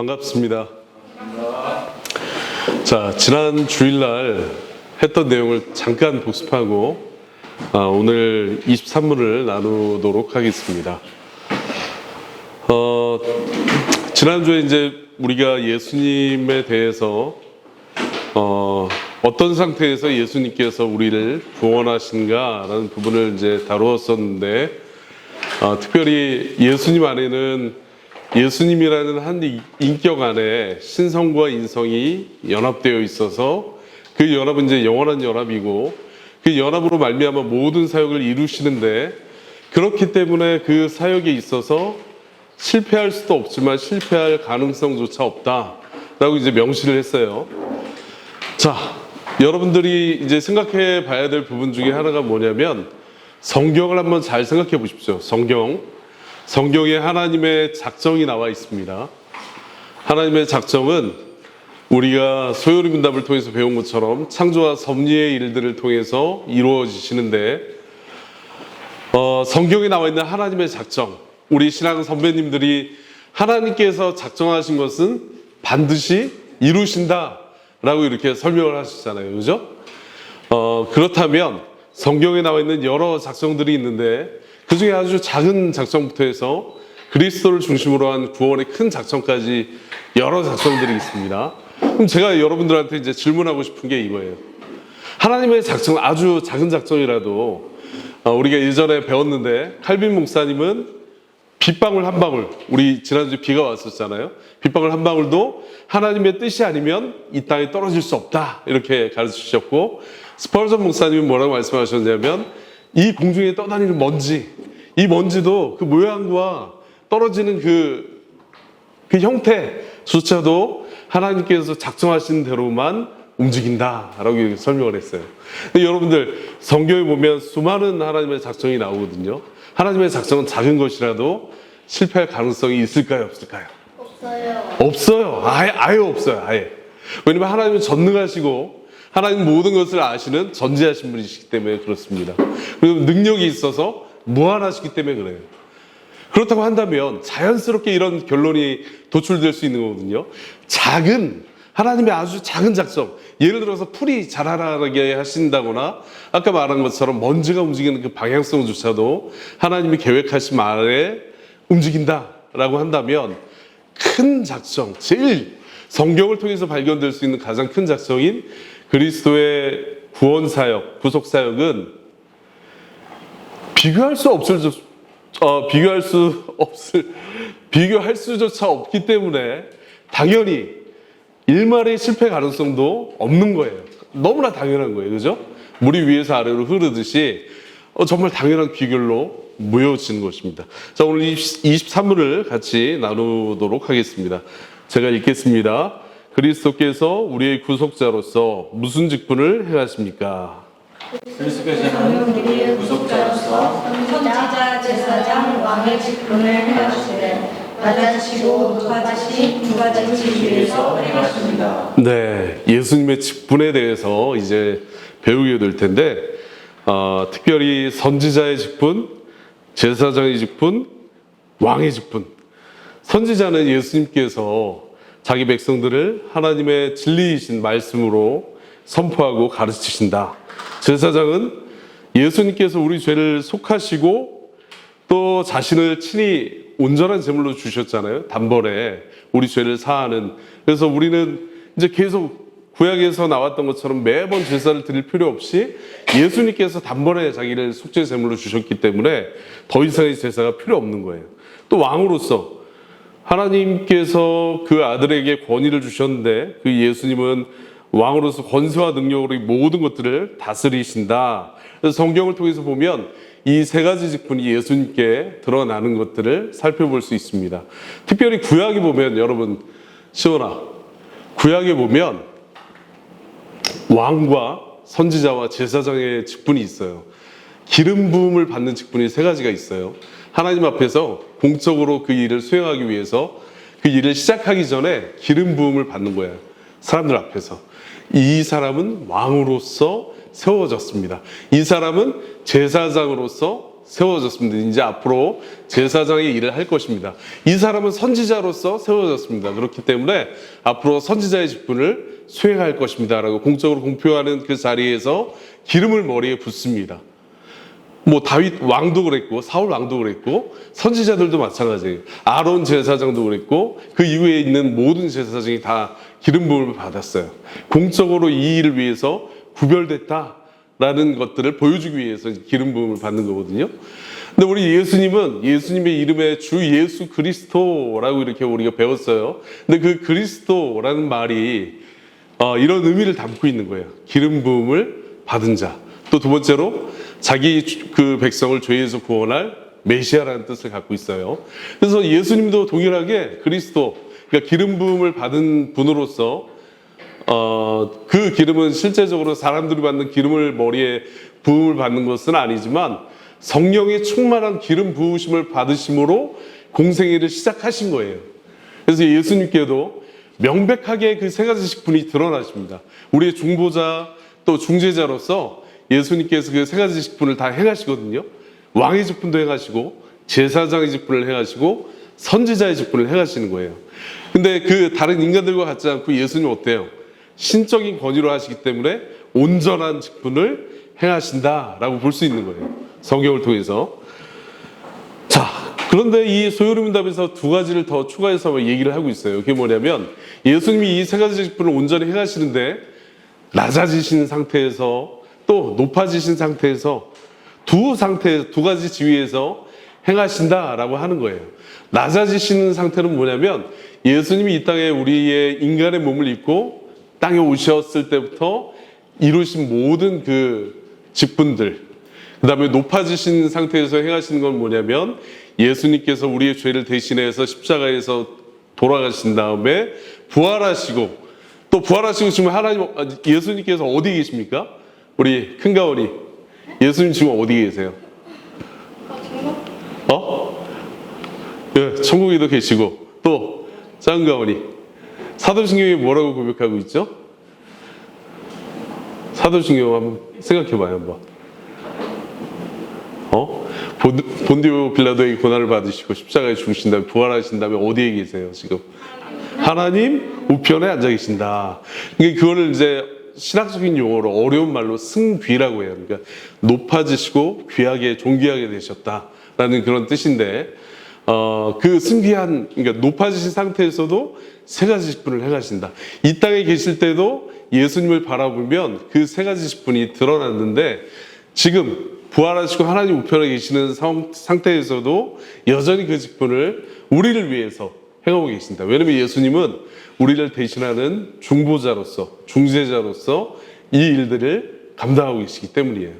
반갑습니다. 자, 지난 주일날 했던 내용을 잠깐 복습하고 오늘 23문을 나누도록 하겠습니다. 지난주에 이제 우리가 예수님에 대해서 어떤 상태에서 예수님께서 우리를 구원하신가라는 부분을 이제 다루었었는데, 특별히 예수님 안에는 예수님이라는 한 인격 안에 신성과 인성이 연합되어 있어서 그 연합은 이제 영원한 연합이고, 그 연합으로 말미암아 모든 사역을 이루시는데, 그렇기 때문에 그 사역에 있어서 실패할 수도 없지만 실패할 가능성조차 없다라고 이제 명시를 했어요. 자, 여러분들이 이제 생각해 봐야 될 부분 중에 하나가 뭐냐면, 성경을 한번 잘 생각해 보십시오. 성경에 하나님의 작정이 나와 있습니다. 하나님의 작정은 우리가 소요리 문답을 통해서 배운 것처럼 창조와 섭리의 일들을 통해서 이루어지시는데, 성경에 나와 있는 하나님의 작정, 우리 신앙 선배님들이 하나님께서 작정하신 것은 반드시 이루신다라고 이렇게 설명을 하시잖아요. 그죠? 그렇다면 성경에 나와 있는 여러 작정들이 있는데, 그 중에 아주 작은 작정부터 해서 그리스도를 중심으로 한 구원의 큰 작정까지 여러 작정들이 있습니다. 그럼 제가 여러분들한테 이제 질문하고 싶은 게 이거예요. 하나님의 작정, 아주 작은 작정이라도 우리가 예전에 배웠는데, 칼빈 목사님은 빗방울 한 방울, 우리 지난주에 비가 왔었잖아요. 빗방울 한 방울도 하나님의 뜻이 아니면 이 땅에 떨어질 수 없다, 이렇게 가르쳐 주셨고, 스펄전 목사님은 뭐라고 말씀하셨냐면, 이 공중에 떠다니는 먼지, 이 먼지도 그 모양과 떨어지는 그 형태조차도 하나님께서 작정하신 대로만 움직인다라고 이렇게 설명을 했어요. 근데 여러분들, 성경에 보면 수많은 하나님의 작정이 나오거든요. 하나님의 작정은 작은 것이라도 실패할 가능성이 있을까요, 없을까요? 없어요. 아예 없어요. 아예. 왜냐면 하나님은 전능하시고 하나님 모든 것을 아시는 전지하신 분이시기 때문에 그렇습니다. 그리고 능력이 있어서 무한하시기 때문에 그래요. 그렇다고 한다면 자연스럽게 이런 결론이 도출될 수 있는 거거든요. 하나님의 아주 작은 작정, 예를 들어서 풀이 자라나게 하신다거나, 아까 말한 것처럼 먼지가 움직이는 그 방향성조차도 하나님이 계획하신 아래 움직인다라고 한다면, 큰 작정, 제일 성경을 통해서 발견될 수 있는 가장 큰 작정인 그리스도의 구원사역, 구속사역은 비교할 수조차 없기 때문에 당연히 일말의 실패 가능성도 없는 거예요. 너무나 당연한 거예요. 그죠? 물이 위에서 아래로 흐르듯이 정말 당연한 비결로 모여지는 것입니다. 자, 오늘 23문을 같이 나누도록 하겠습니다. 제가 읽겠습니다. 그리스도께서 우리의 구속자로서 무슨 직분을 행하십니까? 그리스도께서는 우리의 구속자로서 선지자, 제사장, 왕의 직분을 행하시되 낮아지시고 높아지신 두 가지 지위에서 행하십니다. 네, 예수님의 직분에 대해서 이제 배우게 될 텐데, 특별히 선지자의 직분, 제사장의 직분, 왕의 직분. 선지자는 예수님께서 자기 백성들을 하나님의 진리이신 말씀으로 선포하고 가르치신다. 제사장은 예수님께서 우리 죄를 속하시고 또 자신을 친히 온전한 제물로 주셨잖아요. 단번에 우리 죄를 사하는. 그래서 우리는 이제 계속 구약에서 나왔던 것처럼 매번 제사를 드릴 필요 없이 예수님께서 단번에 자기를 속죄 제물로 주셨기 때문에 더 이상의 제사가 필요 없는 거예요. 또 왕으로서 하나님께서 그 아들에게 권위를 주셨는데, 그 예수님은 왕으로서 권세와 능력으로 이 모든 것들을 다스리신다. 그래서 성경을 통해서 보면 이 세 가지 직분이 예수님께 드러나는 것들을 살펴볼 수 있습니다. 특별히 구약에 보면, 여러분, 시원아, 구약에 보면 왕과 선지자와 제사장의 직분이 있어요. 기름 부음을 받는 직분이 세 가지가 있어요. 하나님 앞에서 공적으로 그 일을 수행하기 위해서 그 일을 시작하기 전에 기름 부음을 받는 거예요. 사람들 앞에서. 이 사람은 왕으로서 세워졌습니다. 이 사람은 제사장으로서 세워졌습니다. 이제 앞으로 제사장의 일을 할 것입니다. 이 사람은 선지자로서 세워졌습니다. 그렇기 때문에 앞으로 선지자의 직분을 수행할 것입니다. 라고 공적으로 공표하는 그 자리에서 기름을 머리에 붓습니다. 뭐 다윗 왕도 그랬고 사울 왕도 그랬고 선지자들도 마찬가지예요. 아론 제사장도 그랬고 그 이후에 있는 모든 제사장이 다 기름 부음을 받았어요. 공적으로 이 일을 위해서 구별됐다라는 것들을 보여주기 위해서 기름 부음을 받는 거거든요. 근데 우리 예수님은 예수님의 이름에 주 예수 그리스도라고 이렇게 우리가 배웠어요. 근데 그 그리스도라는 말이 이런 의미를 담고 있는 거예요. 기름 부음을 받은 자. 또 두 번째로 자기 그 백성을 죄에서 구원할 메시아라는 뜻을 갖고 있어요. 그래서 예수님도 동일하게 그리스도, 그러니까 기름 부음을 받은 분으로서 그 기름은 실제적으로 사람들이 받는 기름을 머리에 부음을 받는 것은 아니지만 성령의 충만한 기름 부으심을 받으심으로 공생애를 시작하신 거예요. 그래서 예수님께도 명백하게 그 세 가지 직분이 드러나십니다. 우리의 중보자 또 중재자로서 예수님께서 그 세 가지 직분을 다 행하시거든요. 왕의 직분도 행하시고 제사장의 직분을 행하시고 선지자의 직분을 행하시는 거예요. 근데 그 다른 인간들과 같지 않고 예수님 어때요? 신적인 권위로 하시기 때문에 온전한 직분을 행하신다라고 볼 수 있는 거예요. 성경을 통해서. 자, 그런데 이 소요리문답에서 두 가지를 더 추가해서 얘기를 하고 있어요. 그게 뭐냐면 예수님이 이 세 가지 직분을 온전히 행하시는데 낮아지신 상태에서 또 높아지신 상태에서 두 가지 지위에서 행하신다라고 하는 거예요. 낮아지시는 상태는 뭐냐면 예수님이 이 땅에 우리의 인간의 몸을 입고 땅에 오셨을 때부터 이루신 모든 그 직분들, 그 다음에 높아지신 상태에서 행하시는 건 뭐냐면 예수님께서 우리의 죄를 대신해서 십자가에서 돌아가신 다음에 부활하시고 또 부활하시고 지금 예수님께서 어디 계십니까? 우리 큰가오리 예수님 지금 어디 계세요? 예, 천국에도 계시고 또 작은가오리 사도신경이 뭐라고 고백하고 있죠? 사도신경 한번 생각해봐요. 한번 본디오 빌라도에게 고난을 받으시고 십자가에 죽으신 다음에 부활하신 다음에 어디에 계세요 지금? 하나님 우편에 앉아 계신다. 그거를 이제 신학적인 용어로 어려운 말로 승귀라고 해요. 그러니까 높아지시고 귀하게 존귀하게 되셨다라는 그런 뜻인데 그 승귀한, 그러니까 높아지신 상태에서도 세 가지 직분을 행하신다. 이 땅에 계실 때도 예수님을 바라보면 그 세 가지 직분이 드러났는데 지금 부활하시고 하나님 우편에 계시는 상태에서도 여전히 그 직분을 우리를 위해서 행하고 계신다. 왜냐하면 예수님은 우리를 대신하는 중보자로서 중재자로서 이 일들을 감당하고 계시기 때문이에요.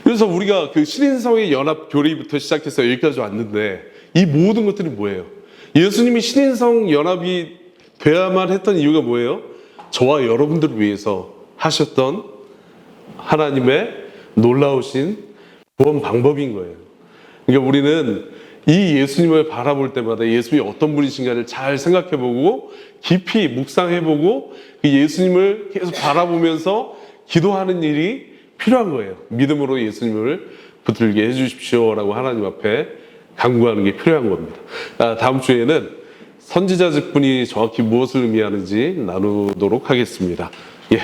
그래서 우리가 그 신인성의 연합 교리부터 시작해서 여기까지 왔는데 이 모든 것들이 뭐예요? 예수님이 신인성 연합이 돼야만 했던 이유가 뭐예요? 저와 여러분들을 위해서 하셨던 하나님의 놀라우신 구원 방법인 거예요. 그러니까 우리는 이 예수님을 바라볼 때마다 예수님이 어떤 분이신가를 잘 생각해보고 깊이 묵상해보고 그 예수님을 계속 바라보면서 기도하는 일이 필요한 거예요. 믿음으로 예수님을 붙들게 해주십시오라고 하나님 앞에 간구하는 게 필요한 겁니다. 다음 주에는 선지자 직분이 정확히 무엇을 의미하는지 나누도록 하겠습니다. 예,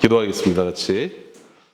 기도하겠습니다. 같이.